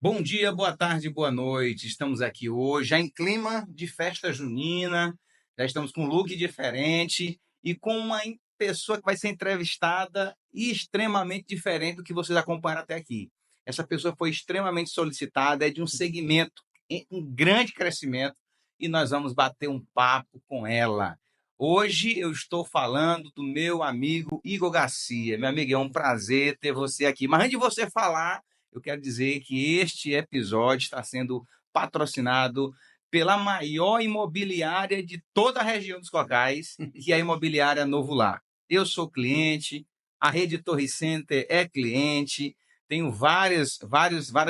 Bom dia, boa tarde, boa noite. Estamos aqui hoje, já em clima de festa junina, já estamos com um look diferente e com uma pessoa que vai ser entrevistada e extremamente diferente do que vocês acompanharam até aqui. Essa pessoa foi extremamente solicitada, é de um segmento em grande crescimento e nós vamos bater um papo com ela. Hoje eu estou falando do meu amigo Igor Garcia. Meu amigo, é um prazer ter você aqui. Mas antes de você falar, eu quero dizer que este episódio está sendo patrocinado pela maior imobiliária de toda a região dos Cocais, que é a Imobiliária Novo Lar. Eu sou cliente, a Rede Torre Center é cliente, tenho várias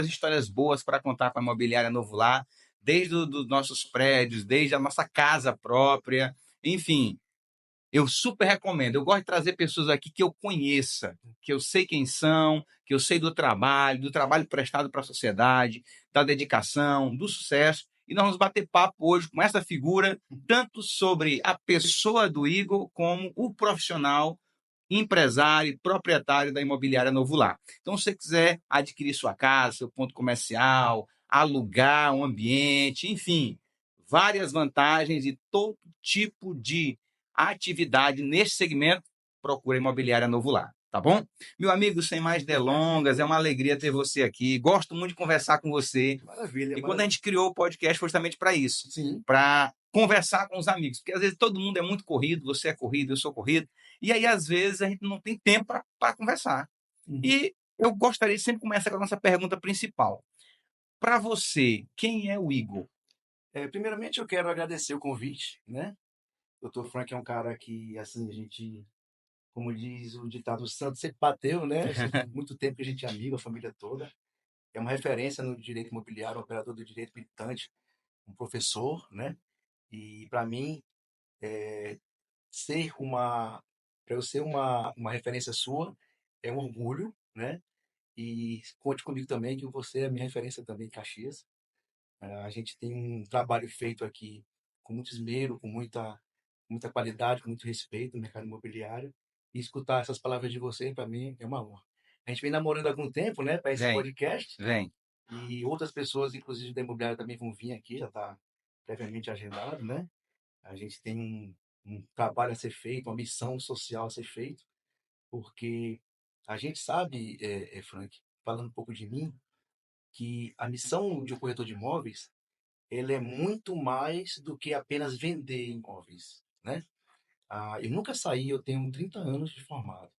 histórias boas para contar com a Imobiliária Novo Lar, desde os nossos prédios, desde a nossa casa própria, enfim, eu super recomendo. Eu gosto de trazer pessoas aqui que eu conheça, que eu sei quem são, que eu sei do trabalho prestado para a sociedade, da dedicação, do sucesso. E nós vamos bater papo hoje com essa figura, tanto sobre a pessoa do Igor, como o profissional, empresário e proprietário da imobiliária Novo Lar. Então, se você quiser adquirir sua casa, seu ponto comercial, alugar um ambiente, enfim, várias vantagens e todo tipo de atividade nesse segmento, procura a Imobiliária Novo Lar, tá bom? Meu amigo, sem mais delongas, é uma alegria ter você aqui. Gosto muito de conversar com você. Maravilha, E quando a maravilha. gente criou o podcast foi justamente para isso, Sim. para conversar com os amigos, porque às vezes todo mundo é muito corrido, você é corrido, eu sou corrido, e aí às vezes a gente não tem tempo para conversar. Uhum. E eu gostaria de sempre começar com a nossa pergunta principal. Para você, quem é o Igor? Primeiramente, eu quero agradecer o convite, né? Doutor Frank é um cara que, assim, a gente, como diz o ditado, o santo sempre bateu, né? Muito tempo que a gente é amigo, a família toda. É uma referência no direito imobiliário, um operador do direito militante, um professor, né? E, para mim, ser uma... Para eu ser uma referência sua, é um orgulho, né? E conte comigo também, que você é a minha referência também em Caxias. A gente tem um trabalho feito aqui com muito esmero, com muita qualidade, com muito respeito no mercado imobiliário. E escutar essas palavras de você, para mim, é uma honra. A gente vem namorando há algum tempo, né, para esse Vem, podcast, vem. e outras pessoas, inclusive da imobiliária, também vão vir aqui, já está previamente agendado, né? A gente tem um trabalho a ser feito, uma missão social a ser feita, porque a gente sabe, Frank, falando um pouco de mim, que a missão de um corretor de imóveis ele é muito mais do que apenas vender imóveis, né? Eu nunca saí, eu tenho 30 anos de formado.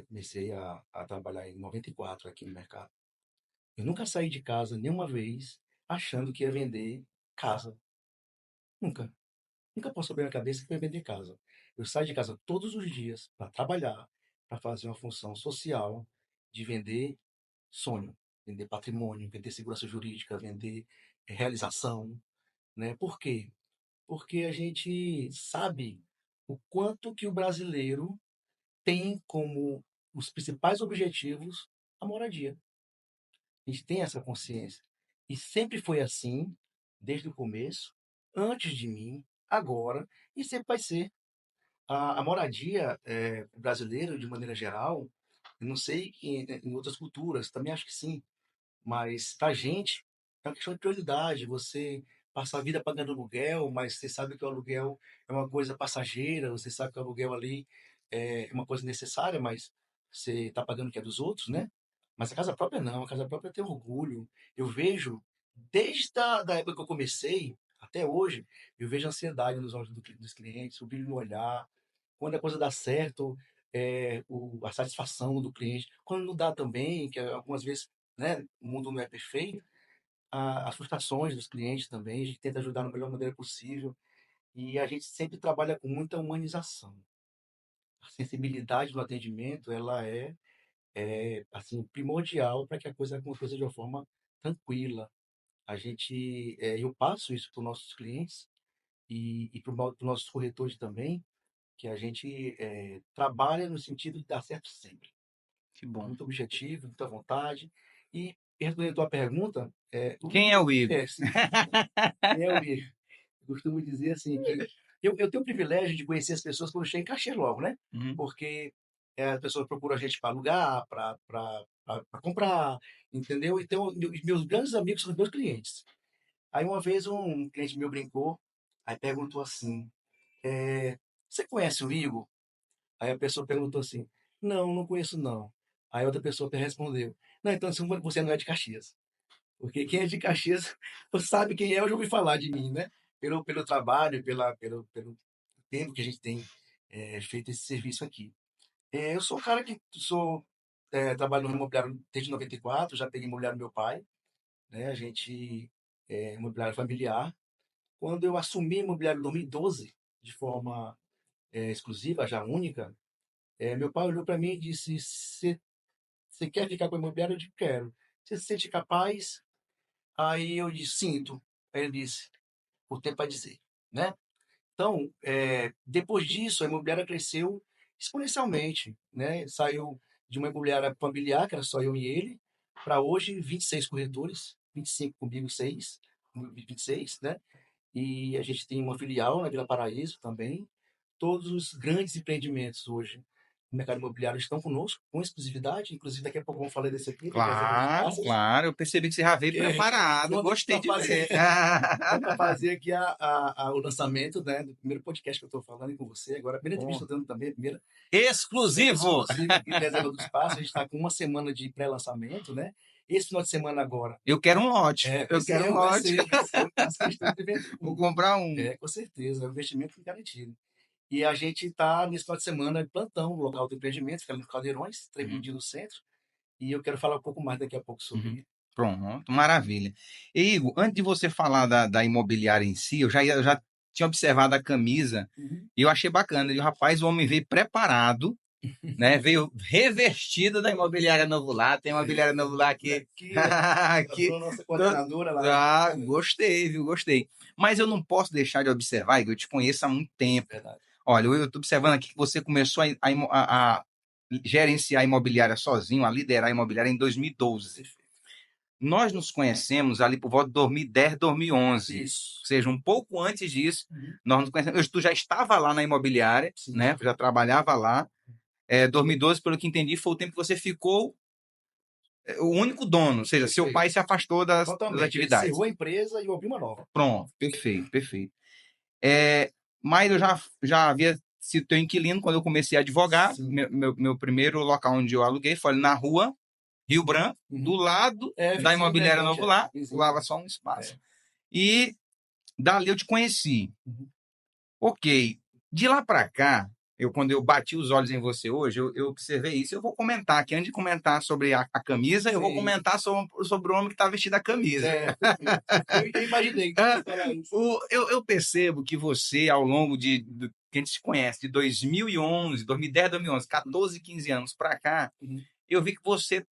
Comecei a trabalhar em 94 aqui no mercado. Eu nunca saí de casa nenhuma vez achando que ia vender casa. Nunca. Nunca passou pela minha cabeça que ia vender casa. Eu saio de casa todos os dias para trabalhar, para fazer uma função social de vender sonho, vender patrimônio, vender segurança jurídica, vender realização, né? Por quê? Porque a gente sabe o quanto que o brasileiro tem como os principais objetivos a moradia. A gente tem essa consciência. E sempre foi assim, desde o começo, antes de mim, agora, e sempre vai ser. A moradia brasileira, de maneira geral, eu não sei em outras culturas, também acho que sim, mas para a gente é uma questão de prioridade. Você passa a vida pagando aluguel, mas você sabe que o aluguel é uma coisa passageira, você sabe que o aluguel ali é uma coisa necessária, mas você está pagando o que é dos outros, né? Mas a casa própria não, a casa própria tem orgulho. Eu vejo, desde da época que eu comecei até hoje, eu vejo ansiedade nos olhos dos clientes, o brilho no olhar. Quando a coisa dá certo, a satisfação do cliente. Quando não dá também, que algumas vezes, né, o mundo não é perfeito, as frustrações dos clientes também, a gente tenta ajudar da melhor maneira possível e a gente sempre trabalha com muita humanização. A sensibilidade do atendimento, ela assim, primordial para que a coisa aconteça de uma forma tranquila. Eu passo isso para os nossos clientes e para os nossos corretores também, que a gente trabalha no sentido de dar certo sempre. Que bom. Muito objetivo, muita vontade. E respondendo a tua pergunta, o Quem é Igor, o Igor? sim, quem é o Igor? Eu costumo dizer assim que eu tenho o privilégio de conhecer as pessoas quando chego em Caxias logo, né? Uhum. Porque as pessoas procuram a gente para alugar, para comprar, entendeu? Então, meus grandes amigos são os meus clientes. Aí uma vez um cliente meu brincou, aí perguntou assim, você conhece o Igor? Aí a pessoa perguntou assim, não, não conheço não. Aí outra pessoa respondeu, não, então você não é de Caxias. Porque quem é de Caxias sabe quem é, eu já ouvi falar de mim, né? Pelo trabalho, pelo tempo que a gente tem feito esse serviço aqui. Eu sou um cara que trabalho no imobiliário desde 94, já peguei imobiliário do meu pai, né? A gente imobiliário familiar. Quando eu assumi imobiliário em 2012, de forma exclusiva, já única, meu pai olhou para mim e disse: Você quer ficar com a imobiliária? Eu disse: Quero. Você se sente capaz? Aí eu disse: Sinto. Aí ele disse: O tempo vai dizer, né? Então, depois disso, a imobiliária cresceu exponencialmente, né? Saiu de uma imobiliária familiar, que era só eu e ele, para hoje 26 corretores, 25 comigo, 6, 26, né? E a gente tem uma filial na Vila Paraíso também. Todos os grandes empreendimentos hoje no mercado imobiliário estão conosco, com exclusividade. Inclusive, daqui a pouco vamos falar desse aqui, da Reserva dos Claro, Pássaros, claro. Eu percebi que você já veio que é preparado. pronto Gostei para de fazer ver. para fazer aqui o lançamento, né, do primeiro podcast que eu estou falando com você. Agora, a primeira entrevista Bom. que eu estou dando também, a primeira Exclusivo! exclusiva aqui da Reserva dos Pássaros. A gente está com uma semana de pré-lançamento, né? Esse final de semana agora. Eu quero um lote. Eu quero um Vai lote. ser, vai ser. Eu faço questão de vender Vou um. comprar um. Com certeza, é um investimento garantido. E a gente está nesse final de semana de plantão no local do empreendimento, fica ali no Caldeirões, Uhum, Tremedinho no centro. E eu quero falar um pouco mais daqui a pouco uhum. sobre. Pronto, maravilha. E, Igor, antes de você falar da imobiliária em si, eu já tinha observado a camisa Uhum. e eu achei bacana. E o rapaz, o homem veio preparado, né? Veio revestido da imobiliária Novular. Tem imobiliária Novular aqui. Daqui, a aqui. nossa coordenadora lá. Ah, gostei, viu? Gostei. Mas eu não posso deixar de observar, Igor, eu te conheço há muito tempo. Verdade. Olha, eu estou observando aqui que você começou a gerenciar a imobiliária sozinho, a liderar a imobiliária em 2012. Perfeito. Nós nos conhecemos ali por volta de 2010, 2011. Isso. Ou seja, um pouco antes disso, Uhum. nós nos conhecemos. Tu já estava lá na imobiliária, Sim, né? Tu já trabalhava lá. 2012, pelo que entendi, foi o tempo que você ficou o único dono, ou seja, seu perfeito. pai se afastou das Totalmente. Ele atividades. encerrou a empresa e eu abri uma nova. Pronto, perfeito, perfeito. Mas eu já havia sido teu inquilino quando eu comecei a advogar. Sim. Meu primeiro local onde eu aluguei foi ali na rua Rio Branco, do lado da Vizinho da imobiliária gente, Novo Lar, vizinho. lava só um espaço. É. E dali eu te conheci. Uhum. Ok. De lá para cá, quando eu bati os olhos em você hoje, eu observei isso. Eu vou comentar aqui, antes de comentar sobre a camisa, eu vou Sim. comentar sobre o homem que está vestido a camisa. Perfeito. Eu imaginei que você ia falar isso. Eu percebo que você, ao longo que a gente se conhece, de 2011, 2010, 2011, 14, 15 anos para cá, Uhum. eu vi que você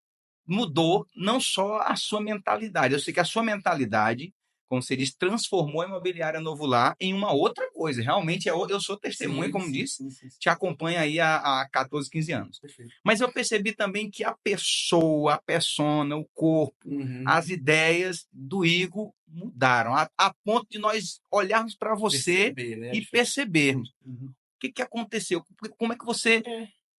mudou não só a sua mentalidade. Eu sei que a sua mentalidade, como você diz, transformou a imobiliária Novo Lar em uma outra coisa. Realmente, eu sou testemunha, como disse, Sim. te acompanho aí há 14, 15 anos. Perfeito. Mas eu percebi também que a pessoa, a persona, o corpo, Uhum. as ideias do Igor mudaram, a ponto de nós olharmos para você Perceber, né? e percebermos Uhum. o que aconteceu, como é que você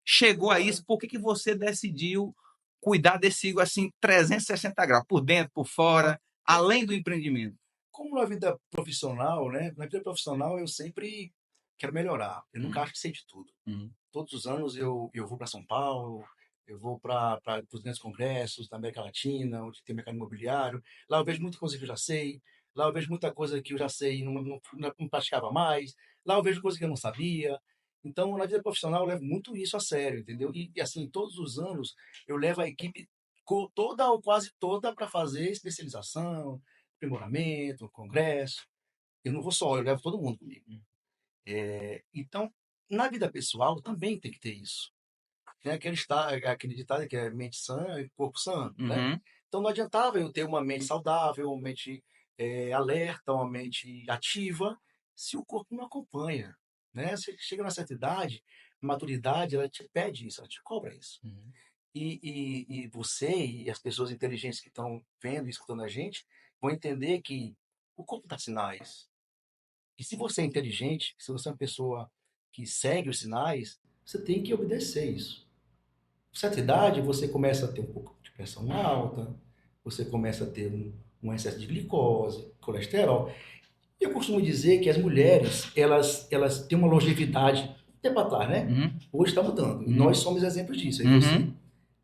chegou a isso, por que você decidiu cuidar desse Igor assim 360 graus, por dentro, por fora, além do empreendimento? Como na vida profissional, né? Na vida profissional eu sempre quero melhorar. Eu nunca Uhum, acho que sei de tudo. uhum, Todos os anos eu vou para São Paulo, eu vou para os grandes congressos da América Latina, onde tem mercado imobiliário. Lá eu vejo muita coisa que eu já sei. Lá eu vejo muita coisa que eu já sei e não praticava mais. Lá eu vejo coisa que eu não sabia. Então, na vida profissional, eu levo muito isso a sério, entendeu? E assim, todos os anos, eu levo a equipe toda ou quase toda para fazer especialização, aprimoramento, congresso. Eu não vou só, eu levo todo mundo comigo. Então, na vida pessoal também tem que ter isso. Tem aquele ditado que é mente sã e corpo sã, né? uhum. Então não adiantava eu ter uma mente saudável, uma mente alerta, uma mente ativa, se o corpo não acompanha, né? Você chega numa certa idade, maturidade, ela te pede isso, ela te cobra isso. Uhum. E você e as pessoas inteligentes que estão vendo e escutando a gente vão entender que o corpo dá sinais. E se você é inteligente, se você é uma pessoa que segue os sinais, você tem que obedecer isso. certa idade, você começa a ter um pouco de pressão alta, você começa a ter um excesso de glicose, colesterol. Eu costumo dizer que as mulheres, elas têm uma longevidade, tempo atrás, né? Uhum. Hoje está mudando. E Uhum. nós somos exemplos disso, eu e você.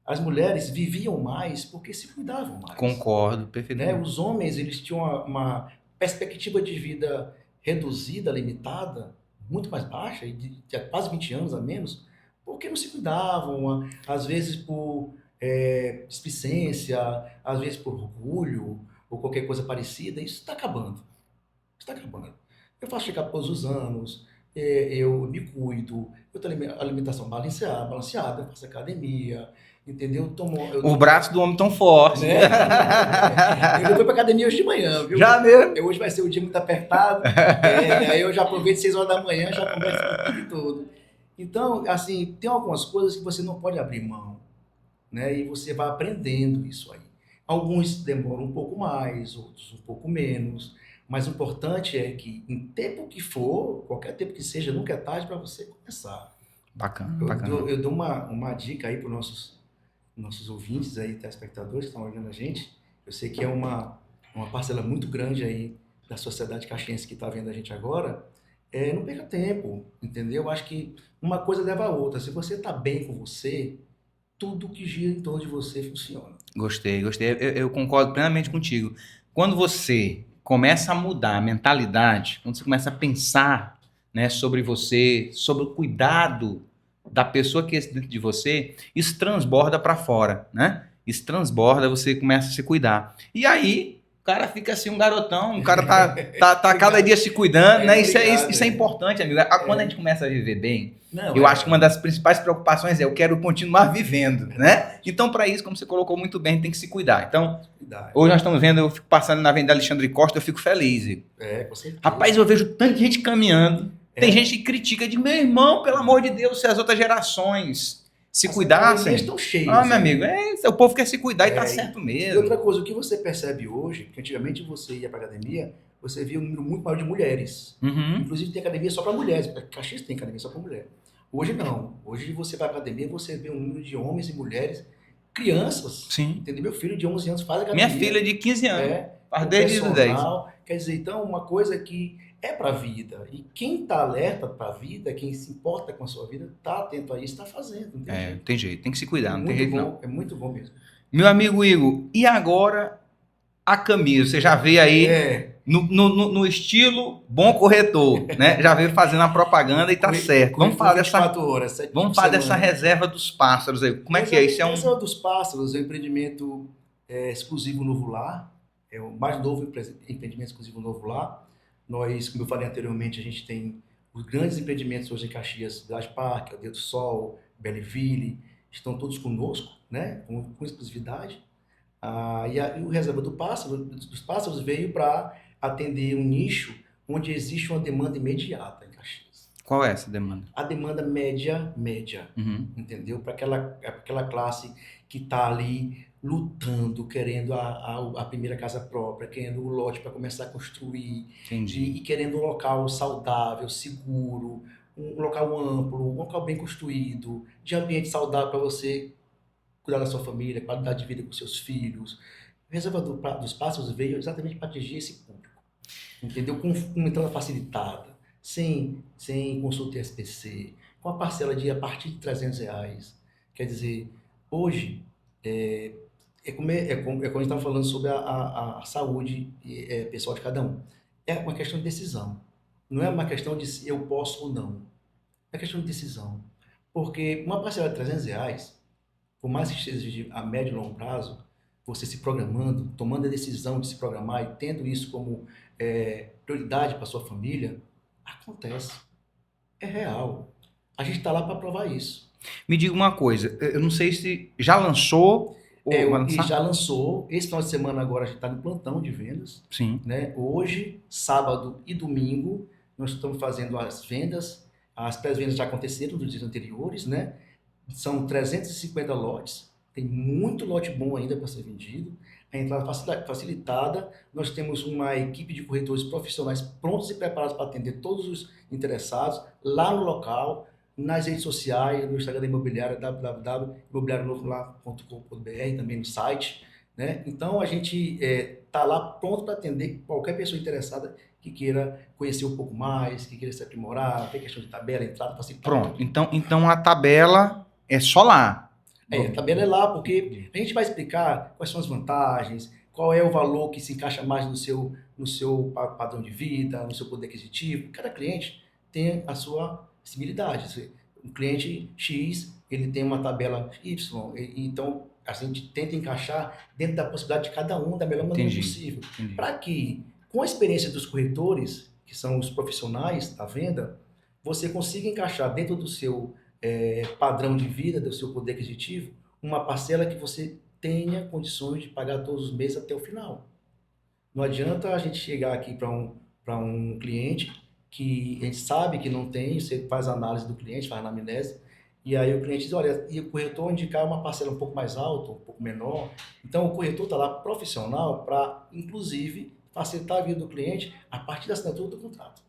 As mulheres viviam mais porque se cuidavam mais. Concordo, Né? perfeitamente. Os homens, eles tinham uma perspectiva de vida reduzida, limitada, muito mais baixa, de quase 20 anos a menos, porque não se cuidavam, às vezes por displicência, às vezes por orgulho, ou qualquer coisa parecida. Isso está acabando. Está acabando. Eu faço check-up todos os anos, eu me cuido, eu tenho alimentação balanceada, eu faço academia, entendeu? Os braços do homem tão fortes. Né? Eu fui pra academia hoje de manhã, viu? Já mesmo? Hoje vai ser um dia muito apertado, aí eu já aproveito 6 horas da manhã, já converso com tudo e tudo. Então, assim, tem algumas coisas que você não pode abrir mão, né? E você vai aprendendo isso aí. Alguns demoram um pouco mais, outros um pouco menos, mas o importante é que, em tempo que for, qualquer tempo que seja, nunca é tarde para você começar. Bacana, bacana. Eu dou uma dica aí para os nossos ouvintes aí, telespectadores que estão olhando a gente. Eu sei que é uma parcela muito grande aí da sociedade caxiense que está vendo a gente agora. Não perca tempo, entendeu? Eu acho que uma coisa leva a outra. Se você está bem com você, tudo que gira em torno de você funciona. Gostei. Eu concordo plenamente contigo. Quando você começa a mudar a mentalidade, quando você começa a pensar, né, sobre você, sobre o cuidado da pessoa que é dentro de você, isso transborda para fora, né? Isso transborda, você começa a se cuidar. E aí, o cara fica assim um garotão, o cara tá cada dia se cuidando, né? Isso é importante, amigo. Quando a gente começa a viver bem, eu acho que uma das principais preocupações é eu quero continuar vivendo, né? Então, para isso, como você colocou muito bem, tem que se cuidar. Então, hoje nós estamos vendo, eu fico passando na Avenida Alexandre Costa, eu fico feliz. Com certeza. Rapaz, eu vejo tanta gente caminhando, tem gente que critica, de meu irmão, pelo amor de Deus, se as outras gerações se cuidassem. As estão cheias. Meu amigo, o povo quer se cuidar e tá certo mesmo. E outra coisa, o que você percebe hoje, que antigamente você ia para academia, você via um número muito maior de mulheres. Inclusive tem academia só para mulheres, porque Caxias tem academia só para mulher. Hoje não. Hoje você vai para academia, você vê um número de homens e mulheres, crianças. Sim. Entendeu? Meu filho de 11 anos faz academia. Minha filha de 15 anos. Faz desde os 10. Quer dizer, então, uma coisa que é para a vida. E quem está alerta para a vida, quem se importa com a sua vida, está atento a isso, está fazendo. Não tem jeito. Não tem jeito. Tem que se cuidar, não tem jeito não. É muito bom mesmo. Meu amigo Igor, e agora a camisa? Você já veio aí no estilo bom corretor, né? Já veio fazendo a propaganda e tá certo. Vamos falar dessa reserva dos pássaros aí. Como é que é? Isso A reserva dos pássaros é um empreendimento exclusivo Novo Lar. É o mais novo empreendimento exclusivo Novo Lar. Nós, como eu falei anteriormente, a gente tem os grandes empreendimentos hoje em Caxias, Village Park, Aldeia do Sol, Belleville, estão todos conosco, né? Com exclusividade. E o Reserva dos Pássaros veio para atender um nicho onde existe uma demanda imediata em Caxias. Qual é essa demanda? A demanda média, entendeu? Para aquela classe que está ali lutando, querendo a primeira casa própria, querendo o lote para começar a construir. Entendi. E querendo um local saudável, seguro, um local amplo, um local bem construído, de ambiente saudável para você cuidar da sua família, qualidade de vida com seus filhos. O Reserva dos Pássaros veio exatamente para atingir esse público, entendeu? Com uma entrada facilitada, sem consulta SPC, com a parcela a partir de R$300. Quer dizer, hoje, como a gente estava falando sobre a saúde pessoal de cada um. É uma questão de decisão. Não é uma questão de se eu posso ou não. É questão de decisão. Porque uma parcela de R$300, por mais que seja a médio e longo prazo, você se programando, tomando a decisão de se programar e tendo isso como prioridade para sua família, acontece. É real. A gente está lá para provar isso. Me diga uma coisa, eu não sei se já lançou já lançou. Esse final de semana agora a gente está no plantão de vendas. Sim. Né? Hoje, sábado e domingo, nós estamos fazendo as vendas. As pré-vendas já aconteceram nos dias anteriores, né? São 350 lotes. Tem muito lote bom ainda para ser vendido. A entrada facilitada. Nós temos uma equipe de corretores profissionais prontos e preparados para atender todos os interessados lá no local. nas redes sociais, no Instagram da imobiliária, www.imobiliarionovolar.com.br, também no site, né? Então a gente está lá pronto para atender qualquer pessoa interessada que queira conhecer um pouco mais, que queira se aprimorar, tem questão de tabela, entrada, facilitar Pronto. tudo. Então a tabela é só lá. A tabela é lá, porque a gente vai explicar quais são as vantagens, qual é o valor que se encaixa mais no seu padrão de vida, no seu poder aquisitivo. Cada cliente tem a sua possibilidade. Um cliente X, ele tem uma tabela Y, então a gente tenta encaixar dentro da possibilidade de cada um da melhor maneira possível. Para que, com a experiência dos corretores, que são os profissionais da venda, você consiga encaixar dentro do seu padrão de vida, do seu poder aquisitivo, uma parcela que você tenha condições de pagar todos os meses até o final. Não adianta a gente chegar aqui para um cliente que a gente sabe que não tem, você faz a análise do cliente, faz a anamnese, e aí o cliente diz, olha, e o corretor indicar uma parcela um pouco mais alta, um pouco menor. Então o corretor está lá profissional para, inclusive, facilitar a vida do cliente a partir da assinatura do contrato.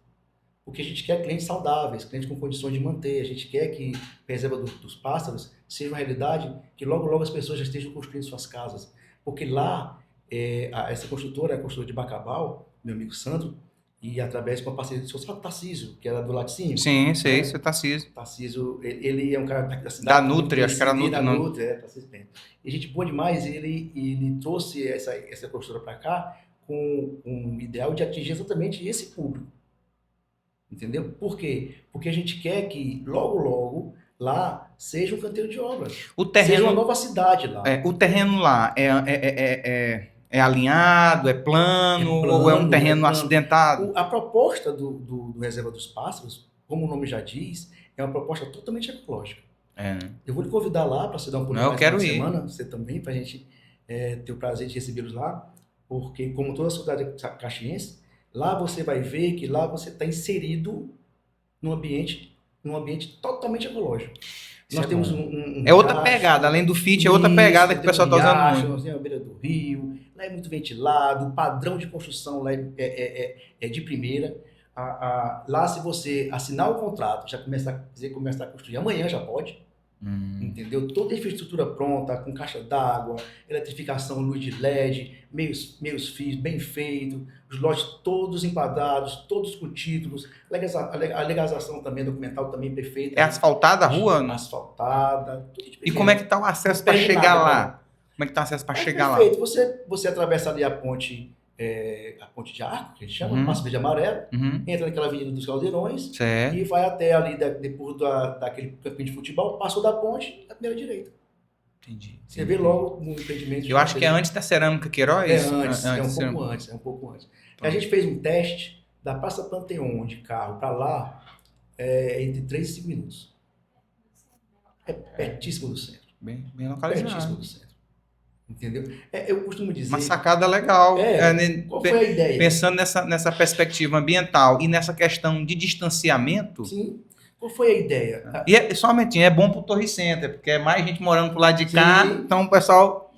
Porque a gente quer clientes saudáveis, clientes com condições de manter, a gente quer que a reserva dos pássaros seja uma realidade que logo, logo as pessoas já estejam construindo suas casas. Porque lá, essa construtora é a construtora de Bacabal, meu amigo Sandro, e através de uma parceria do seu Tarcísio, que era do Laticínio. Sim, sei, seu Tarcísio. Tarcísio, ele é um cara da cidade. Da Nutri, acho que era Nutri. Da Nutri, Tarcísio Bento. E gente boa demais, ele trouxe essa construtora para cá com um ideal de atingir exatamente esse público. Entendeu? Por quê? Porque a gente quer que logo, logo, lá seja um canteiro de obras. O terreno, seja uma nova cidade lá. O terreno lá é alinhado, é plano, ou é um terreno acidentado? A proposta do Reserva dos Pássaros, como o nome já diz, é uma proposta totalmente ecológica. Eu vou lhe convidar lá para você dar um pulo mais na semana, você também, para a gente ter o prazer de recebê-los lá, porque como toda a cidade caxiense, lá você vai ver que lá você está inserido num ambiente totalmente ecológico. Nós temos outra pegada, além do fit, é outra pegada que o pessoal está usando muito. Nós temos a beira do rio, lá é muito ventilado, o padrão de construção lá é de primeira. Lá, se você assinar o contrato, já começar a construir, amanhã já pode. Entendeu? Toda a infraestrutura pronta, com caixa d'água, eletrificação, luz de LED, meios fios, bem feito, os lotes todos enquadrados, todos com títulos, a legalização também, documental também perfeita. É asfaltada a rua? Asfaltada. Tudo e como é que está o acesso para chegar lá? Como é que está o acesso para chegar perfeito. Você atravessa ali a ponte de Arco, que a gente chama, Passo Verde Amarelo, entra naquela Avenida dos Caldeirões e vai até ali, depois daquele campinho de futebol, passou da ponte, à primeira direita. Entendi. Você vê logo no empreendimento. Eu acho que é antes da Cerâmica Queiroz? É um pouco antes. A gente fez um teste da Praça Panteon de carro para lá, entre 3 e 5 minutos. É pertíssimo do centro. Bem localizado. Pertíssimo do centro. Entendeu? Eu costumo dizer... Uma sacada legal. Qual foi a ideia? Pensando nessa perspectiva ambiental e nessa questão de distanciamento... Sim. Qual foi a ideia? E somente é bom para o Torre Center, porque é mais gente morando pro lado de cá. Então o pessoal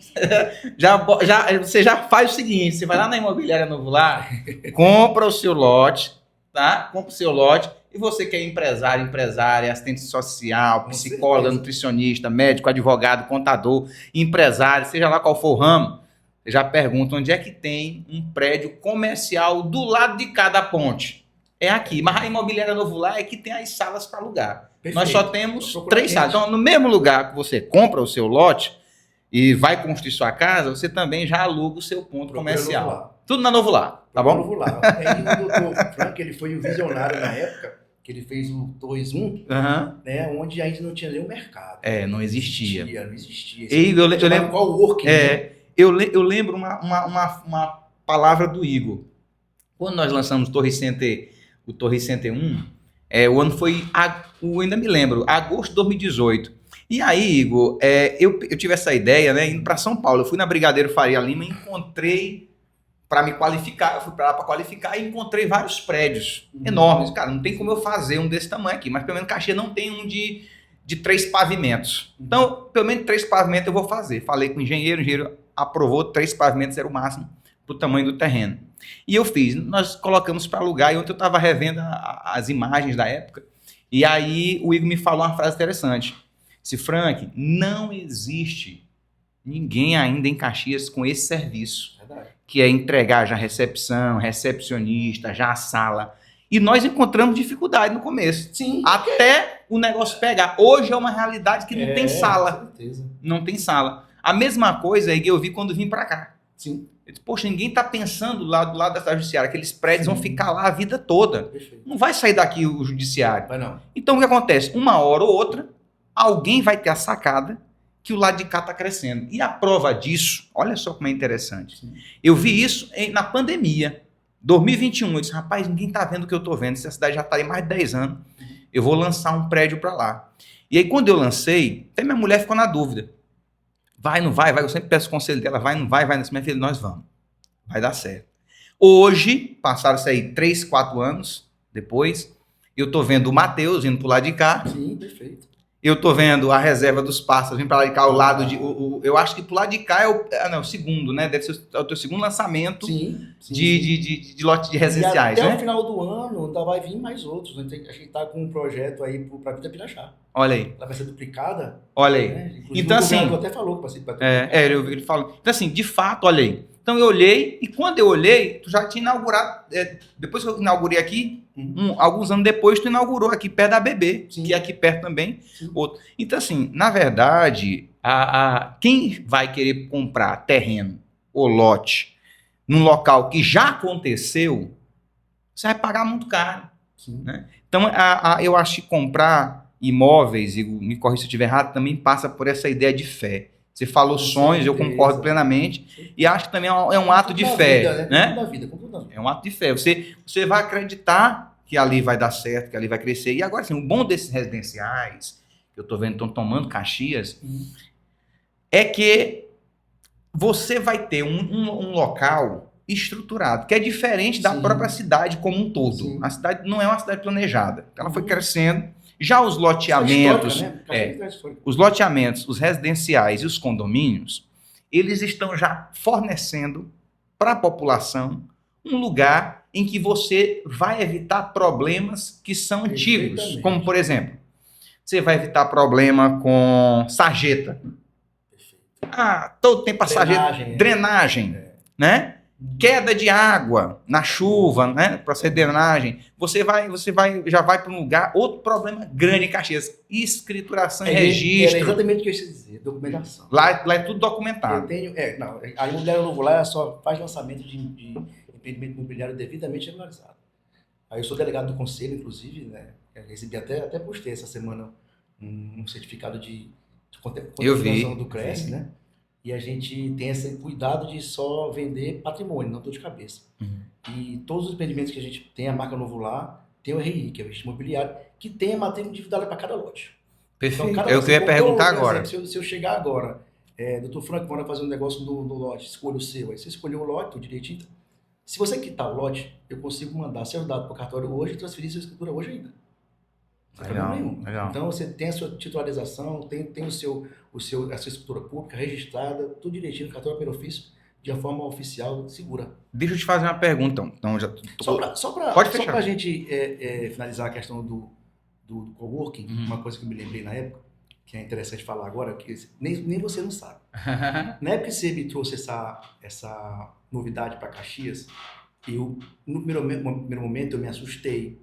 você já faz o seguinte: você vai lá na Imobiliária Novo Lar, compra o seu lote, tá? Compra o seu lote. E você que é empresário, empresária, assistente social, psicóloga, nutricionista, médico, advogado, contador, empresário, seja lá qual for o ramo, você já pergunta onde é que tem um prédio comercial do lado de cada ponte. É aqui, mas a Imobiliária Novo Lar é que tem as salas para alugar. Perfeito. Nós só temos 3 salas. Então, no mesmo lugar que você compra o seu lote e vai construir sua casa, você também já aluga o seu ponto comercial. Tudo na Novo Lar, tá bom? Novo Lar. O doutor Frank, ele foi o visionário na época, que ele fez o Torres 1, né, onde ainda não tinha nenhum mercado. Não existia. Não existia. Eu lembro qual o working, eu lembro uma palavra do Igor. Quando nós lançamos o Torre Center 1, o ano foi, eu ainda me lembro, agosto de 2018. E aí, Igor, eu tive essa ideia, né, indo para São Paulo. Eu fui na Brigadeiro Faria Lima e encontrei, para me qualificar, eu fui para lá para qualificar e encontrei vários prédios enormes. Cara, não tem como eu fazer um desse tamanho aqui, mas pelo menos Caxias não tem um de 3 pavimentos. Então, pelo menos 3 pavimentos eu vou fazer. Falei com o engenheiro aprovou, 3 pavimentos era o máximo para o tamanho do terreno. E eu fiz, nós colocamos para alugar, e ontem eu estava revendo as imagens da época, E aí o Igor me falou uma frase interessante. Se Frank, não existe ninguém ainda em Caxias com esse serviço, Verdade. que é entregar já recepção, recepcionista, já a sala. E nós encontramos dificuldade no começo. Sim. Até o negócio pegar. Hoje é uma realidade que não tem sala. Com certeza. Não tem sala. A mesma coisa eu vi quando vim para cá. Sim. Eu disse, poxa, ninguém está pensando lá do lado da cidade judiciária. Aqueles prédios Sim. vão ficar lá a vida toda. Perfeito. Não vai sair daqui o judiciário. Vai não. Então o que acontece? Uma hora ou outra, alguém vai ter a sacada que o lado de cá está crescendo. E a prova disso, olha só como é interessante. Sim. Eu vi isso na pandemia, 2021. Eu disse, rapaz, ninguém está vendo o que eu estou vendo. Essa cidade já está aí mais de 10 anos. Eu vou lançar um prédio para lá. E aí, quando eu lancei, até minha mulher ficou na dúvida. Vai, não vai? Eu sempre peço o conselho dela. Vai, não vai? Vai, minha filha, nós vamos. Vai dar certo. Hoje, passaram-se aí 3, 4 anos depois, eu estou vendo o Matheus indo para o lado de cá. Sim, perfeito. Eu tô vendo a reserva dos pássaros vindo para lá de cá, o lado de. Eu acho que pro lado de cá é o segundo, né? Deve ser o teu segundo lançamento de lote de residenciais, e até né? o final do ano ainda vai vir mais outros. A gente tá com um projeto aí para Vila Pirachá. Olha aí. Ela vai ser duplicada. Olha aí. Né? Então, assim. O até falou que vai ser duplicada. Eu vi ele falando. Então, assim, de fato, olha aí. Então, eu olhei, e quando eu olhei, tu já tinha inaugurado. Depois que eu inaugurei aqui, alguns anos depois, tu inaugurou aqui perto da BB, Sim. que é aqui perto também. Outro. Então, assim, na verdade, quem vai querer comprar terreno ou lote num local que já aconteceu, você vai pagar muito caro. Né? Então, eu acho que comprar imóveis, e me corrija se eu estiver errado, também passa por essa ideia de fé. Você falou sonhos, eu concordo plenamente. E acho que também é um ato de fé. Vida, né? É um ato de fé. Você vai acreditar que ali vai dar certo, que ali vai crescer. E agora, assim, o bom desses residenciais, que eu estou vendo estão tomando Caxias, é que você vai ter um local estruturado, que é diferente da própria cidade como um todo. Sim. A cidade não é uma cidade planejada. Ela foi crescendo. Já os loteamentos, os loteamentos, os residenciais e os condomínios, eles estão já fornecendo para a população um lugar em que você vai evitar problemas que são antigos. Como, por exemplo, você vai evitar problema com sarjeta. Todo tempo a sarjeta. Drenagem. Né? Queda de água na chuva, né? Para ser drenagem. Você já vai para um lugar. Outro problema grande em Caxias: escrituração e registro. Era exatamente o que eu ia dizer: documentação. Lá é tudo documentado. A imobiliária Novo Lar só faz lançamento de empreendimento imobiliário devidamente regularizado. Aí eu sou delegado do conselho, inclusive, né? Eu recebi até postei essa semana um certificado de contemplação do CRES, né? E a gente tem esse cuidado de só vender patrimônio, não dor de cabeça. E todos os empreendimentos que a gente tem, a marca Novo Lar, tem o RI, que é o registro imobiliário, que tem a matrícula individual para cada lote. Perfeito. Então, eu queria perguntar agora. Exemplo, se eu chegar agora, doutor Franco, bora fazer um negócio no lote, escolha o seu. Aí você escolheu o lote, tudo direitinho. Se você quitar o lote, eu consigo mandar seus dados para o cartório hoje e transferir sua escritura hoje ainda. Sem problema nenhum. Legal. Então você tem a sua titularização, tem a sua escritura pública registrada, tudo direitinho no cartório primeiro ofício, de forma oficial, segura. Deixa eu te fazer uma pergunta, então. Só para a gente finalizar a questão do coworking, uma coisa que eu me lembrei na época, que é interessante falar agora, que nem você não sabe. Na época que você me trouxe essa novidade para Caxias, no primeiro momento eu me assustei,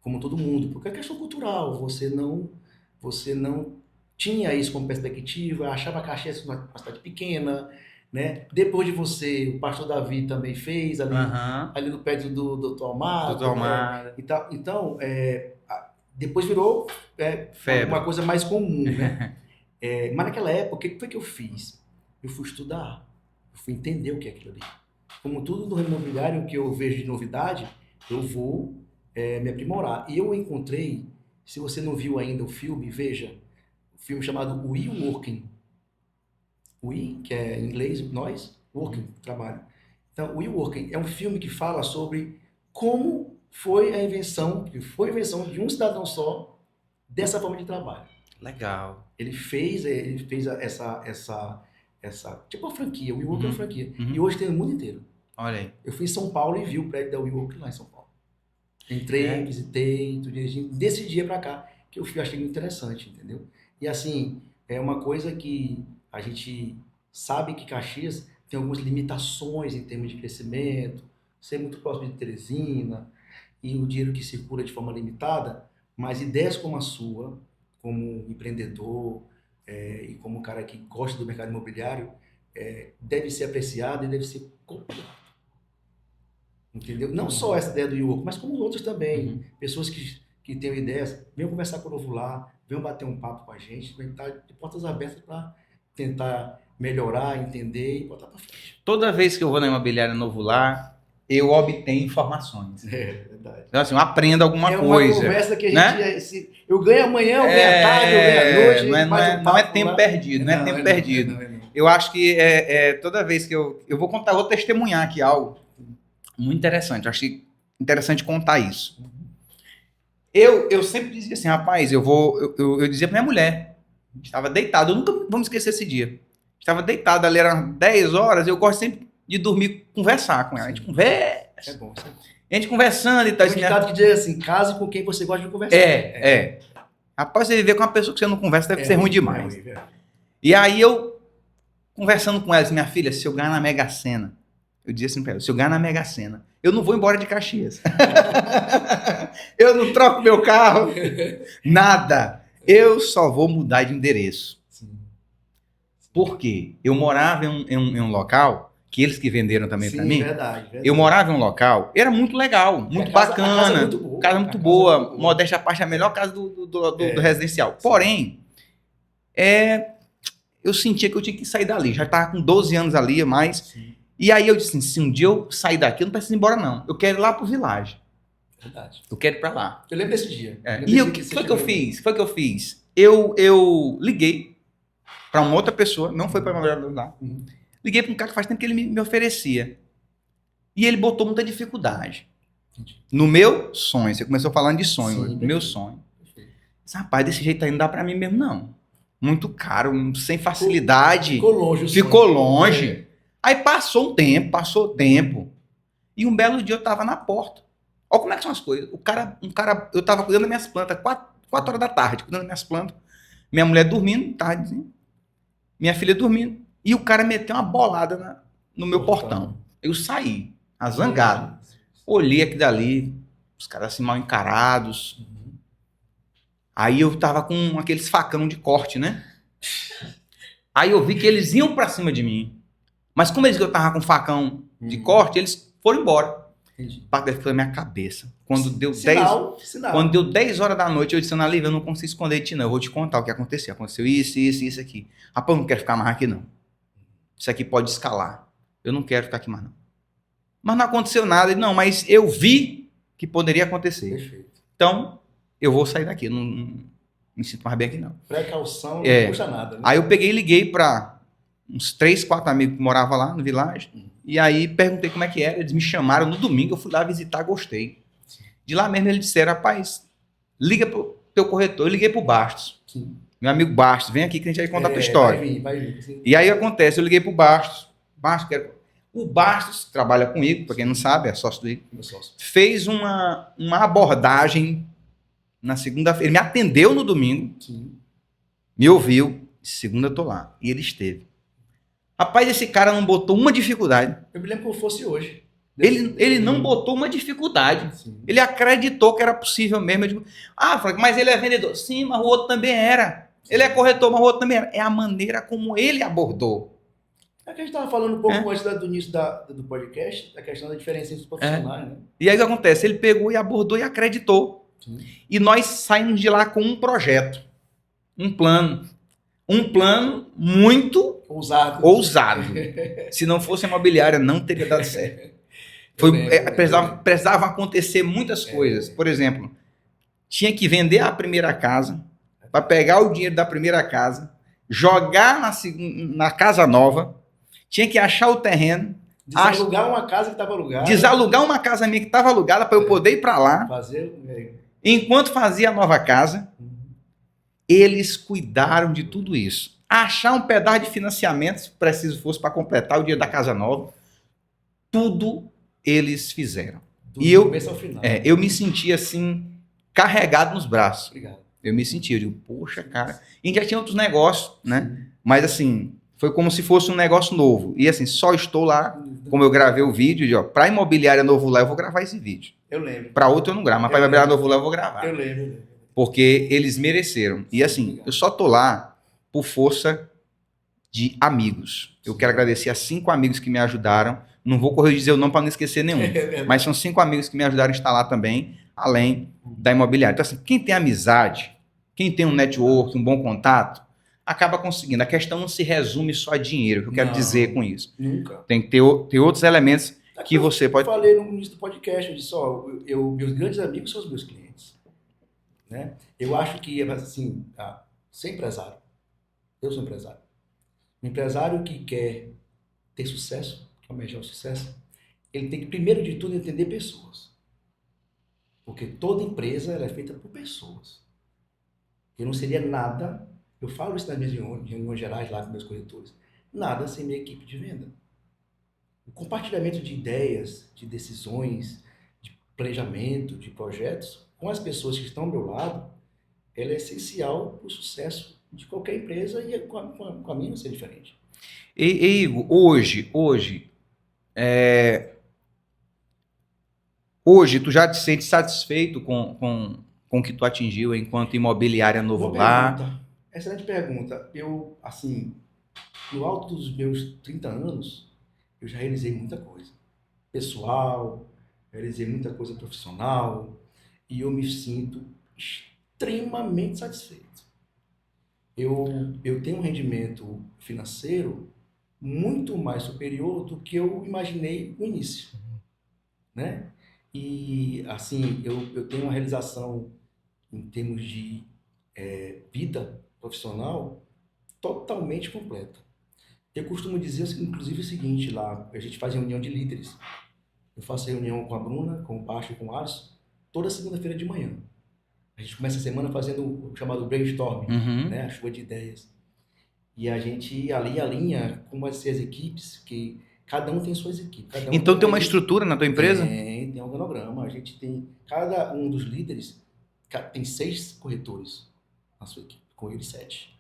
como todo mundo, porque é questão cultural, você não tinha isso como perspectiva, achava Caxias uma cidade pequena, né? Depois de você, o pastor Davi também fez ali no pé do Dr. Almada. Né? Então, depois virou uma coisa mais comum, né? Mas naquela época, o que foi que eu fiz? Eu fui estudar, eu fui entender o que é aquilo ali. Como tudo no ramo imobiliário que eu vejo de novidade, eu vou me aprimorar. E eu encontrei, se você não viu ainda o filme, veja, um filme chamado We Working. We, que é em inglês, nós, working, trabalho. Então, We Working é um filme que fala sobre como foi a invenção de um cidadão só dessa forma de trabalho. Legal. Ele fez essa tipo uma franquia, o WeWork é uma franquia. E hoje tem no mundo inteiro. Olha aí. Eu fui em São Paulo e vi o prédio da WeWork lá em São Paulo. Entrei, visitei, tudo direitinho. Desse dia pra cá, que eu achei muito interessante, entendeu? E assim, é uma coisa que a gente sabe que Caxias tem algumas limitações em termos de crescimento, ser muito próximo de Teresina, e o dinheiro que circula de forma limitada, mas ideias como a sua, como empreendedor, e como um cara que gosta do mercado imobiliário, deve ser apreciado e deve ser copiado. Entendeu? Não só essa ideia do Yuoko, mas como outros também. Pessoas que têm ideias, venham conversar com o Novo Lar, venham bater um papo com a gente, venham estar de portas abertas para tentar melhorar, entender e botar para frente. Toda vez que eu vou na imobiliária Novo Lar, eu obtenho informações. Verdade. Então, assim, eu aprendo alguma É uma coisa. conversa que a né? gente... eu ganho amanhã, eu ganho à tarde, eu ganho à noite. Não é tempo perdido, não é tempo perdido. Eu acho que toda vez que eu vou contar, vou testemunhar aqui algo muito interessante. Eu achei interessante contar isso. Eu sempre dizia assim, rapaz, eu dizia pra minha mulher, estava deitado, eu nunca vamos esquecer esse dia. Estava deitado, ali eram 10 horas, eu gosto sempre de dormir, conversar com ela. A gente conversa. É bom. A gente conversando e tal. Tem um ditado que diz assim, case com quem você gosta de conversar. Rapaz, você viver com uma pessoa que você não conversa deve ser ruim demais. É. E aí eu, conversando com ela, disse, minha filha, se eu ganhar na Mega Sena, eu disse assim pra ela, se eu ganhar na Mega Sena, eu não vou embora de Caxias. Eu não troco meu carro, nada. Eu só vou mudar de endereço. Sim. Por quê? Eu morava em um local, que eles que venderam também para mim. Verdade. Eu morava em um local, era muito legal, muito bacana. Casa muito boa. Modéstia à parte, a melhor casa do residencial. Porém, eu sentia que eu tinha que sair dali. Já estava com 12 anos ali, mais. Sim. E aí eu disse assim, se um dia eu sair daqui, eu não preciso ir embora, não. Eu quero ir lá pro Village. Verdade. Eu quero ir para lá. Eu lembro desse dia. E o que foi que eu fiz? Eu liguei para uma outra pessoa, não foi para a mulher lá. Liguei para um cara que faz tempo que ele me oferecia. E ele botou muita dificuldade. Entendi. No meu sonho. Você começou falando de sonho. Sim, meu sonho. Disse, rapaz, desse jeito aí não dá para mim mesmo, não. Muito caro, sem facilidade. Ficou longe. Ficou longe. Aí passou o tempo. E um belo dia eu tava na porta. Olha como é que são as coisas. Eu tava cuidando das minhas plantas, 4 horas da tarde, cuidando das minhas plantas. Minha mulher dormindo, tarde. Minha filha dormindo. E o cara meteu uma bolada no meu portão. Eu saí, zangado. Olhei aqui dali, os caras assim mal encarados. Aí eu tava com aqueles facão de corte, né? Aí eu vi que eles iam pra cima de mim. Mas como eles que eu tava com facão de corte, eles foram embora. Entendi. Foi na minha cabeça. Quando deu 10 horas da noite, eu disse, Ana Lívia, eu não consigo esconder de ti, não. Eu vou te contar o que aconteceu. Aconteceu isso aqui. Rapaz, eu não quero ficar mais aqui, não. Isso aqui pode escalar. Eu não quero ficar aqui mais, não. Mas não aconteceu nada. Não, mas eu vi que poderia acontecer. Perfeito. Então, eu vou sair daqui. Não me sinto mais bem aqui, não. Precaução não custa nada. Né? Aí eu peguei e liguei para uns 3, 4 amigos que moravam lá no Village. E aí perguntei como é que era. Eles me chamaram no domingo. Eu fui lá visitar, gostei. De lá mesmo eles disseram, rapaz, liga pro teu corretor. Eu liguei pro Bastos. Sim. Meu amigo Bastos, vem aqui que a gente vai contar a tua história. Vai vir. E aí acontece, eu liguei pro Bastos. O Bastos trabalha comigo, para quem não sabe, é sócio dele. Fez uma abordagem na segunda-feira. Ele me atendeu no domingo. Sim. Me ouviu. Segunda eu tô lá. E ele esteve. Rapaz, esse cara não botou uma dificuldade. Eu me lembro como fosse hoje. Ele não botou uma dificuldade. Sim. Ele acreditou que era possível mesmo. Eu digo, Frank, mas ele é vendedor. Sim, mas o outro também era. Sim. Ele é corretor, mas o outro também era. É a maneira como ele abordou. É que a gente estava falando um pouco antes do início do podcast, da questão da diferença entre os profissionais. Né? E aí o que acontece? Ele pegou e abordou e acreditou. Sim. E nós saímos de lá com um projeto, um plano. Um plano muito ousado. Se não fosse imobiliária, não teria dado certo. Precisava acontecer muitas coisas. Por exemplo, tinha que vender a primeira casa, para pegar o dinheiro da primeira casa, jogar na casa nova, tinha que achar o terreno. Desalugar uma casa que estava alugada. Desalugar uma casa minha que estava alugada para eu poder ir para lá. Enquanto fazia a nova casa, eles cuidaram de tudo isso. Achar um pedaço de financiamento, se preciso fosse para completar o dinheiro da casa nova, tudo eles fizeram. Do E começo ao final. eu me senti assim, carregado nos braços. Obrigado. Eu me senti, eu digo, poxa, cara. E a gente já tinha outros negócios, né? Sim. Mas assim, foi como se fosse um negócio novo. E assim, só estou lá, como eu gravei o vídeo, ó, para Imobiliária Novo Lar eu vou gravar esse vídeo. Eu lembro. Para outro eu não gravo, mas para Imobiliária Novo Lar eu vou gravar. Eu lembro. Porque eles mereceram. E assim, Obrigado. eu só tô lá por força de amigos. Eu quero agradecer a 5 amigos que me ajudaram. Não vou correr dizer o nome para não esquecer nenhum. Mas são 5 amigos que me ajudaram a instalar também, além da imobiliária. Então, assim, quem tem amizade, quem tem um network, um bom contato, acaba conseguindo. A questão não se resume só a dinheiro, o que eu quero dizer com isso. Nunca. Tem que ter outros elementos que você pode... Eu falei no início do podcast, eu disse, meus grandes amigos são os meus clientes. Né? Eu acho que, assim, ser empresário, eu sou empresário. Um empresário que quer ter sucesso, almejar o sucesso, ele tem que, primeiro de tudo, entender pessoas. Porque toda empresa ela é feita por pessoas. Eu não seria nada, eu falo isso nas minhas reuniões gerais lá com meus corretores, nada sem minha equipe de venda. O compartilhamento de ideias, de decisões, de planejamento, de projetos, com as pessoas que estão ao meu lado, ela é essencial para o sucesso de qualquer empresa e com a minha não ser diferente. E Igor, hoje tu já te sente satisfeito com o que tu atingiu enquanto imobiliária Novo Lar? Excelente pergunta. Eu, assim, no alto dos meus 30 anos, eu já realizei muita coisa. Pessoal, realizei muita coisa profissional e eu me sinto extremamente satisfeito. Eu tenho um rendimento financeiro muito mais superior do que eu imaginei no início, né? E, assim, eu tenho uma realização em termos de vida profissional totalmente completa. Eu costumo dizer, inclusive, o seguinte, lá, a gente faz reunião de líderes. Eu faço reunião com a Bruna, com o Pacho e com o Alisson, toda segunda-feira de manhã. A gente começa a semana fazendo o chamado brainstorming, né? A chuva de ideias. E a gente ali alinha como vai ser as equipes, que cada um tem suas equipes. Então tem uma estrutura na tua empresa? Tem um organograma. A gente tem, cada um dos líderes tem 6 corretores na sua equipe, com eles 7.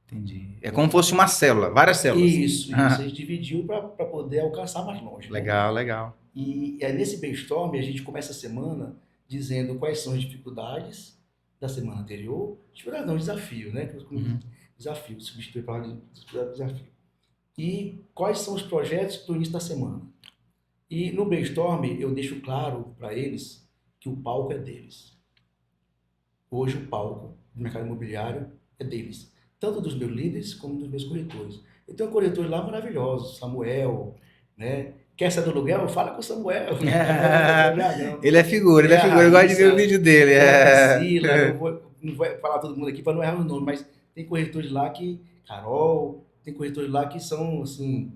Entendi. É como se fosse uma célula, várias células. Isso. A gente dividiu para poder alcançar mais longe. Legal, né? Legal. E nesse brainstorm a gente começa a semana dizendo quais são as dificuldades da semana anterior. Dificuldade não, desafio, né? Desafio, substituir para desafio. E quais são os projetos para o início da semana. E no brainstorm eu deixo claro para eles que o palco é deles. Hoje o palco do mercado imobiliário é deles. Tanto dos meus líderes como dos meus corretores. Eu tenho corretores lá maravilhosos, Samuel, né? Quer sair do aluguel? Fala com o Samuel. Ele é figura, eu gosto de ver o vídeo dele. Não vou falar todo mundo aqui para não errar o nome, mas tem corretores lá que, Carol, tem corretores lá que são, assim,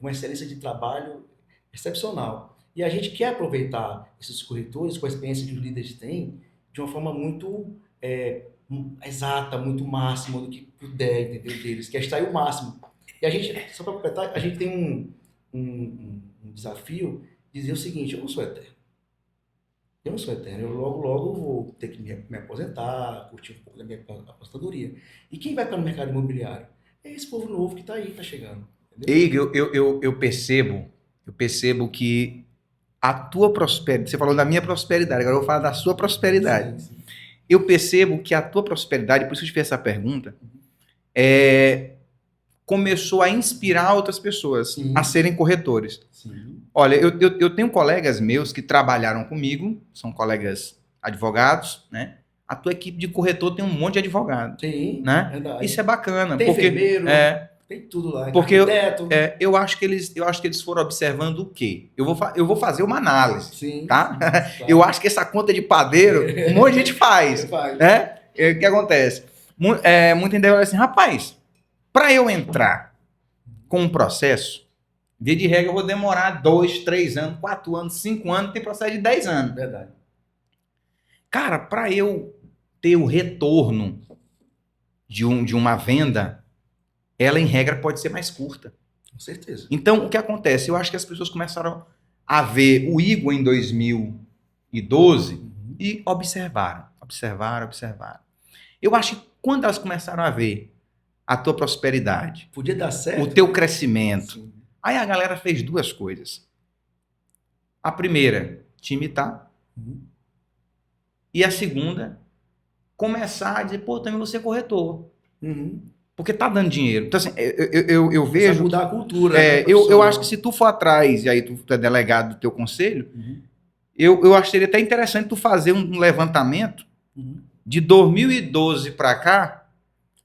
com excelência de trabalho excepcional. E a gente quer aproveitar esses corretores, com a experiência que os líderes têm, de uma forma muito exata, muito máxima do que puder, entendeu, deles, que é extrair o máximo. E a gente, só para completar, a gente tem um desafio de dizer o seguinte: eu não sou eterno. Eu logo vou ter que me aposentar, curtir um pouco da minha aposentadoria. E quem vai para o mercado imobiliário? É esse povo novo que está aí, está chegando. Igor, eu percebo que a tua prosperidade, você falou da minha prosperidade, agora eu vou falar da sua prosperidade. Sim. Eu percebo que a tua prosperidade, por isso eu te fiz essa pergunta, começou a inspirar outras pessoas a serem corretores. Sim. Olha, eu tenho colegas meus que trabalharam comigo, são colegas advogados, né? A tua equipe de corretor tem um monte de advogado. Tem, né? Verdade. Isso é bacana. Tem porque, enfermeiro, tem tudo lá. Porque eu acho que eles foram observando o quê? Eu vou fazer uma análise. Sim, tá? Claro. Eu acho que essa conta de padeiro, um monte de gente faz. O que acontece? Muita ideia assim, rapaz, para eu entrar com um processo, via de regra eu vou demorar 2, 3 anos, 4 anos, 5 anos, tem processo de 10 anos. Verdade. Cara, para eu ter o retorno de uma venda, ela, em regra, pode ser mais curta. Com certeza. Então, o que acontece? Eu acho que as pessoas começaram a ver o Igor em 2012 Uhum. e observaram. Eu acho que quando elas começaram a ver a tua prosperidade, Podia dar o certo. teu crescimento, Sim. aí a galera fez duas coisas. A primeira, te imitar, Uhum. e a segunda, começar a dizer, pô, também vou ser corretor. Uhum. Porque tá dando dinheiro. Então, assim, eu Começar a vejo. mudar a cultura, né, Eu acho profissional. que se tu for atrás, e aí tu é delegado do teu conselho, Uhum. eu acho que seria até interessante tu fazer um levantamento Uhum. de 2012 para cá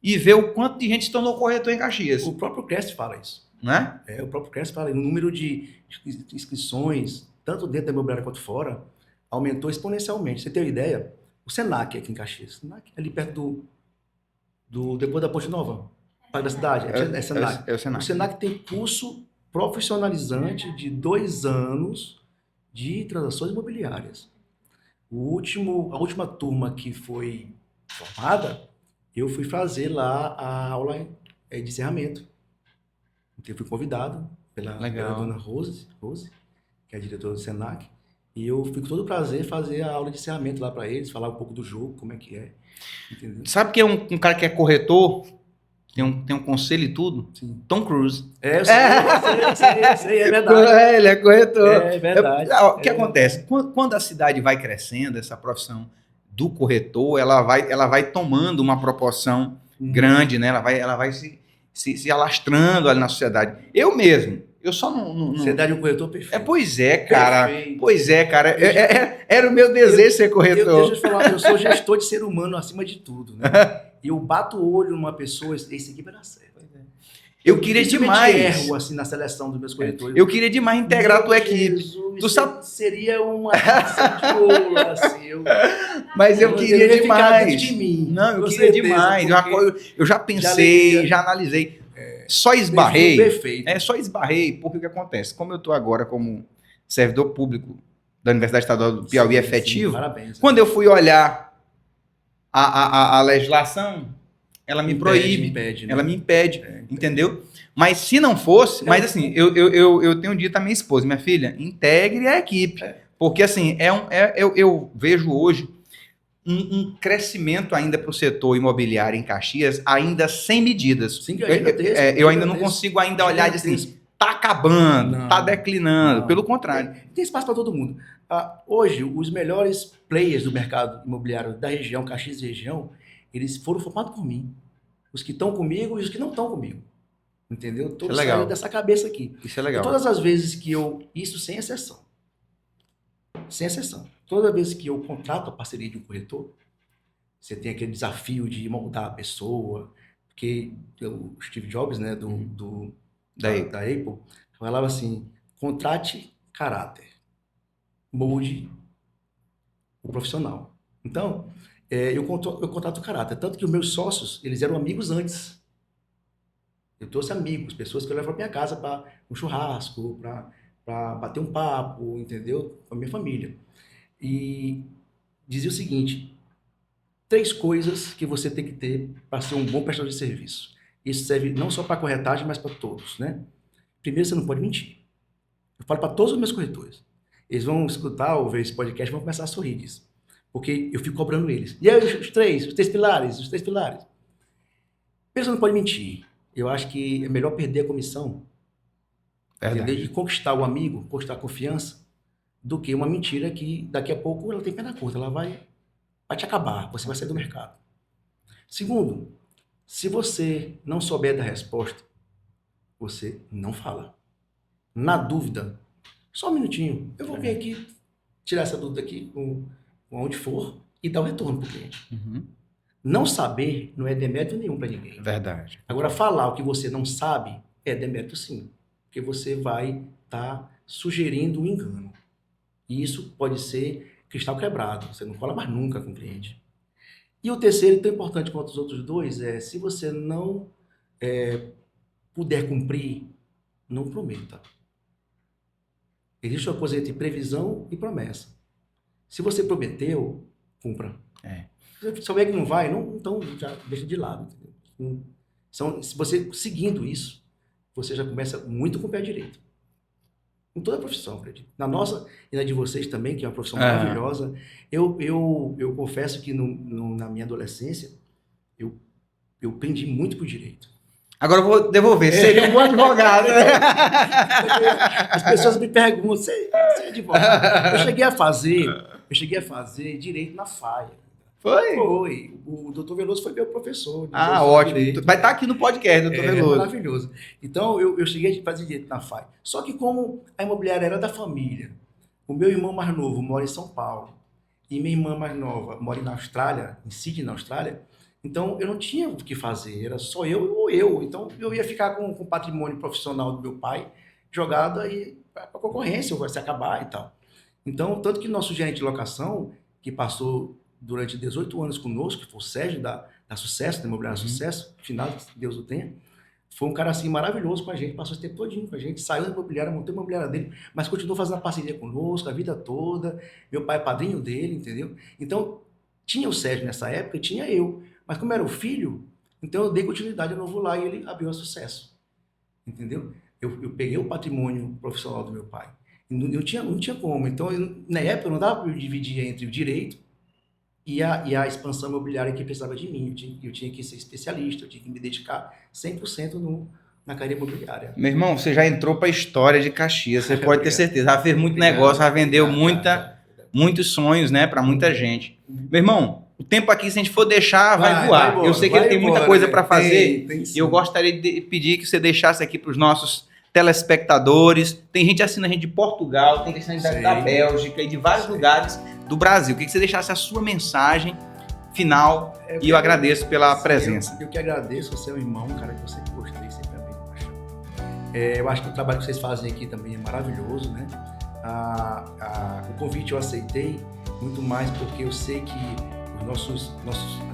e ver o quanto de gente se tornou corretor em Caxias, O próprio Crest fala isso. né? O próprio Crest fala, o número de inscrições, tanto dentro da imobiliária quanto fora, aumentou exponencialmente. Você tem uma ideia? O Senac aqui em Caxias, Senac, ali perto depois da Ponte Nova, Parque da Cidade, é Senac. É o O Senac. Senac tem curso profissionalizante de 2 anos de transações imobiliárias. A última turma que foi formada, eu fui fazer lá a aula de encerramento. Então, eu fui convidado pela dona Legal. Rose, que é a diretora do Senac, e eu fui com todo prazer fazer a aula de encerramento lá para eles, falar um pouco do jogo, como é que é, entendeu? Sabe que é um cara que é corretor, tem um conselho e tudo? Sim. Tom Cruise. Eu sei, é verdade. Ele é corretor. É verdade. O que acontece? Quando a cidade vai crescendo, essa profissão do corretor, ela vai tomando uma proporção grande, né? Ela vai se alastrando ali na sociedade. Eu mesmo, eu só Você dá de um corretor perfeito. Pois é, cara. Perfeito. Pois é, cara. Era o meu desejo ser Deixa corretor. eu te falar, eu sou gestor de ser humano acima de tudo, né? Eu bato o olho numa pessoa, esse aqui vai dar certo. Eu queria dificilmente demais. erro assim na seleção dos meus corretores. Eu queria demais integrar a tua equipe. Jesus, Tu sabe? seria uma missão de ouro, assim. Mas eu queria ia ficar demais. dentro de mim, Não, eu com queria certeza, demais. porque Eu já pensei, alegria. já analisei. Só esbarrei. Perfeito. Só esbarrei, porque o que acontece? Como eu estou agora como servidor público da Universidade Estadual do Piauí Sim, efetivo, parabéns. quando eu fui olhar a legislação, ela me proíbe, Impede, né? ela me impede, entendeu? Mas se não fosse, mas assim, eu tenho dito à minha esposa, minha filha, integre a equipe, porque assim, eu vejo hoje um crescimento ainda para o setor imobiliário em Caxias, ainda sem medidas. Sim, é gigantesco, eu ainda não consigo ainda olhar de assim, tá acabando, Não, tá declinando, não. pelo contrário. Tem espaço para todo mundo. Hoje, os melhores players do mercado imobiliário da região, Caxias e região, eles foram formados por mim. Os que estão comigo e os que não estão comigo. Entendeu? Todos saíram dessa cabeça aqui. Isso é legal. E todas as vezes que isso sem exceção, toda vez que eu contrato a parceria de um corretor, você tem aquele desafio de moldar a pessoa, porque o Steve Jobs, né, da Apple, falava assim, contrate caráter, molde o profissional. Então, eu contrato o caráter, tanto que os meus sócios, eles eram amigos antes. Eu trouxe amigos, pessoas que eu levo para minha casa para um churrasco, para bater um papo, entendeu? Com a minha família. E dizia o seguinte, 3 coisas que você tem que ter para ser um bom prestador de serviço. Isso serve não só para corretagem, mas para todos, né? Primeiro, você não pode mentir. Eu falo para todos os meus corretores. Eles vão escutar ou ver esse podcast e vão começar a sorrir disso. Porque eu fico cobrando eles. E aí, os três pilares. Primeiro, você não pode mentir. Eu acho que é melhor perder a comissão, entendeu? E conquistar o amigo, conquistar a confiança, do que uma mentira que daqui a pouco ela tem pena curta, ela vai te acabar, você vai sair do mercado. Segundo, se você não souber da resposta, você não fala. Na dúvida, só um minutinho, eu vou vir aqui, tirar essa dúvida aqui, com onde for, e dar o retorno para o cliente. Uhum. Não saber não é demérito nenhum para ninguém. Verdade. Agora, falar o que você não sabe é demérito sim, porque você vai estar sugerindo um engano. E isso pode ser cristal quebrado, você não fala mais nunca com o cliente. E o terceiro, tão importante quanto os outros dois, é se você não puder cumprir, não prometa. Existe uma coisa entre previsão e promessa. Se você prometeu, cumpra. Se você souber que não vai, então já deixa de lado. Se você seguindo isso, você já começa muito com o pé direito. Com toda a profissão, acredito. Na nossa e na de vocês também, que é uma profissão maravilhosa. Eu confesso que na minha adolescência, eu pendi muito pro direito. Agora eu vou devolver. Seria um bom advogado, né? As pessoas me perguntam, você é advogado? Eu cheguei a fazer direito na FAI. Foi? Foi. O doutor Veloso foi meu professor. Ótimo. Vai estar aqui no podcast, doutor Veloso. Maravilhoso. Então, eu cheguei a fazer direito na FAI. Só que como a imobiliária era da família, o meu irmão mais novo mora em São Paulo e minha irmã mais nova mora na Austrália, em Sydney, na Austrália, então eu não tinha o que fazer, era só eu ou eu. Então, eu ia ficar com o patrimônio profissional do meu pai jogado aí para a concorrência, vai se acabar e tal. Então, tanto que nosso gerente de locação, que passou durante 18 anos conosco, que foi o Sérgio da Sucesso, da Imobiliária Sucesso, final, que Deus o tenha, foi um cara assim maravilhoso com a gente, passou esse tempo todinho com a gente, saiu da imobiliária, montou a imobiliária dele, mas continuou fazendo a parceria conosco a vida toda. Meu pai é padrinho dele, entendeu? Então, tinha o Sérgio nessa época e tinha eu, mas como era o filho, então eu dei continuidade ao Novo Lar e ele abriu a Sucesso, entendeu? Eu peguei o patrimônio profissional do meu pai, e não tinha como. Então, na época, eu não dava para eu dividir entre o direito e a expansão imobiliária que precisava de mim. Eu tinha que ser especialista, eu tinha que me dedicar 100% na carreira imobiliária. Meu irmão, você já entrou para a história de Caxias, você pode ter certeza. Já fez muito negócio, já vendeu muitos sonhos, né, para muita gente. Meu irmão, o tempo aqui, se a gente for deixar, vai voar. Embora, eu sei que ele tem muita coisa para fazer. E eu gostaria de pedir que você deixasse aqui para os nossos telespectadores. Tem gente assistindo a gente de Portugal, tem gente assistindo da Bélgica e de vários lugares do Brasil. Queria que você deixasse a sua mensagem final e eu agradeço pela presença. Eu que agradeço, você é um irmão, um cara que eu sempre gostei, sempre amei de paixão. Eu acho que o trabalho que vocês fazem aqui também é maravilhoso, né? O convite eu aceitei muito mais porque eu sei que as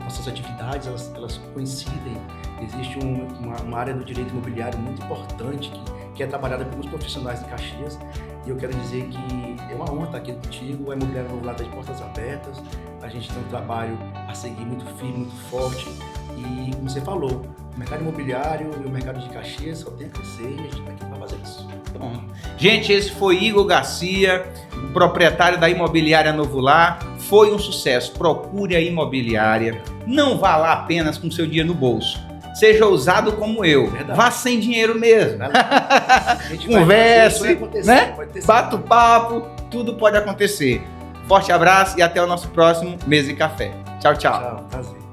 nossas atividades elas coincidem. Existe uma área do direito imobiliário muito importante que é trabalhada pelos profissionais de Caxias, e eu quero dizer que é uma honra estar aqui contigo. A Imobiliária Novo Lar está de portas abertas, a gente tem um trabalho a seguir muito firme, muito forte, e como você falou, o mercado imobiliário e o mercado de Caxias só tem a crescer e a gente está aqui para fazer isso. Bom, gente, esse foi Igor Garcia, proprietário da Imobiliária Novo Lar. Foi um sucesso. Procure a imobiliária. Não vá lá apenas com seu dinheiro no bolso. Seja ousado como eu. Verdade. Vá sem dinheiro mesmo. Converse, né? Bata o papo, tudo pode acontecer. Forte abraço e até o nosso próximo Mesa e Café. Tchau, tchau. Tchau, prazer.